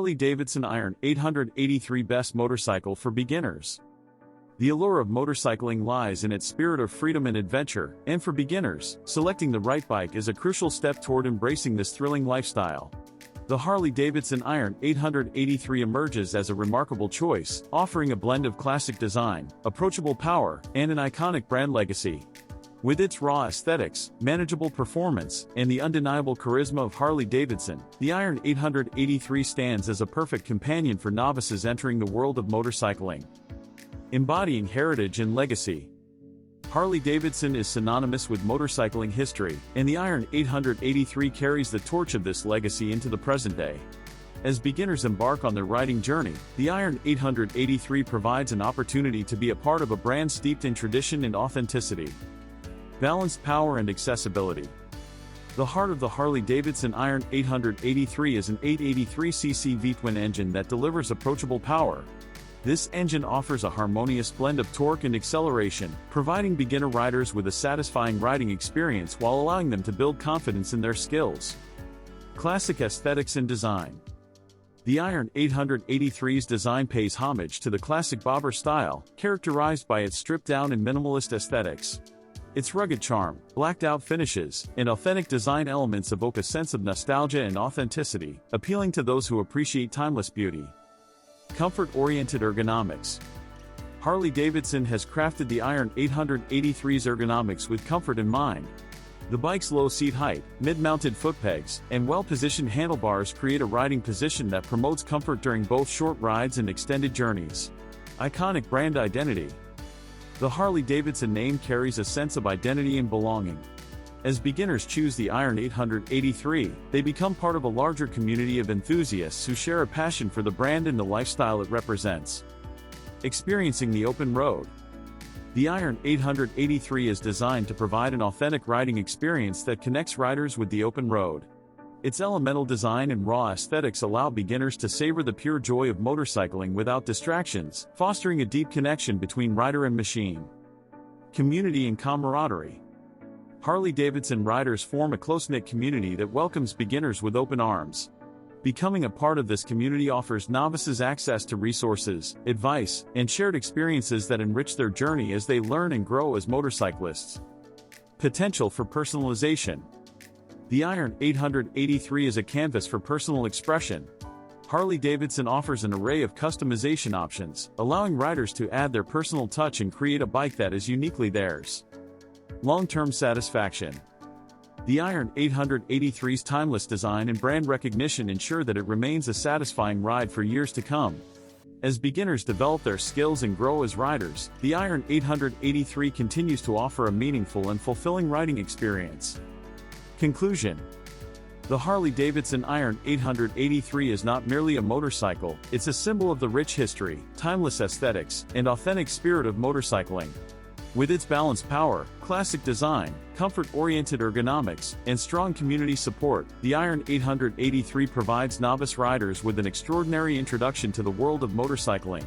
Harley Davidson Iron 883 Best Motorcycle for Beginners. The allure of motorcycling lies in its spirit of freedom and adventure, and for beginners, selecting the right bike is a crucial step toward embracing this thrilling lifestyle. The Harley Davidson Iron 883 emerges as a remarkable choice, offering a blend of classic design, approachable power, and an iconic brand legacy. With its raw aesthetics, manageable performance, and the undeniable charisma of Harley Davidson, the Iron 883 stands as a perfect companion for novices entering the world of motorcycling. Embodying heritage and legacy. Harley Davidson is synonymous with motorcycling history, and the Iron 883 carries the torch of this legacy into the present day. As beginners embark on their riding journey, the Iron 883 provides an opportunity to be a part of a brand steeped in tradition and authenticity. Balanced power and accessibility. The heart of the Harley Davidson Iron 883 is an 883cc V-twin engine that delivers approachable power. This engine offers a harmonious blend of torque and acceleration, providing beginner riders with a satisfying riding experience while allowing them to build confidence in their skills. Classic aesthetics and design. The Iron 883's design pays homage to the classic bobber style, characterized by its stripped-down and minimalist aesthetics. Its rugged charm, blacked-out finishes, and authentic design elements evoke a sense of nostalgia and authenticity, appealing to those who appreciate timeless beauty. Comfort-oriented ergonomics. Harley Davidson has crafted the Iron 883's ergonomics with comfort in mind. The bike's low seat height, mid-mounted foot pegs, and well-positioned handlebars create a riding position that promotes comfort during both short rides and extended journeys. Iconic brand identity. The Harley Davidson name carries a sense of identity and belonging. As beginners choose the Iron 883, they become part of a larger community of enthusiasts who share a passion for the brand and the lifestyle it represents. Experiencing the open road. The Iron 883 is designed to provide an authentic riding experience that connects riders with the open road. Its elemental design and raw aesthetics allow beginners to savor the pure joy of motorcycling without distractions, fostering a deep connection between rider and machine. Community and camaraderie. Harley Davidson riders form a close-knit community that welcomes beginners with open arms. Becoming a part of this community offers novices access to resources, advice, and shared experiences that enrich their journey as they learn and grow as motorcyclists. Potential for personalization. The Iron 883 is a canvas for personal expression. Harley Davidson offers an array of customization options, allowing riders to add their personal touch and create a bike that is uniquely theirs. Long-term satisfaction. The Iron 883's timeless design and brand recognition ensure that it remains a satisfying ride for years to come. As beginners develop their skills and grow as riders, the Iron 883 continues to offer a meaningful and fulfilling riding experience. Conclusion. The Harley Davidson Iron 883 is not merely a motorcycle, it's a symbol of the rich history, timeless aesthetics, and authentic spirit of motorcycling. With its balanced power, classic design, comfort-oriented ergonomics, and strong community support, the Iron 883 provides novice riders with an extraordinary introduction to the world of motorcycling.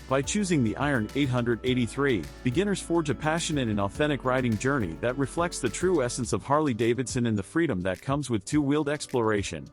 By choosing the Iron 883, beginners forge a passionate and authentic riding journey that reflects the true essence of Harley Davidson and the freedom that comes with two-wheeled exploration.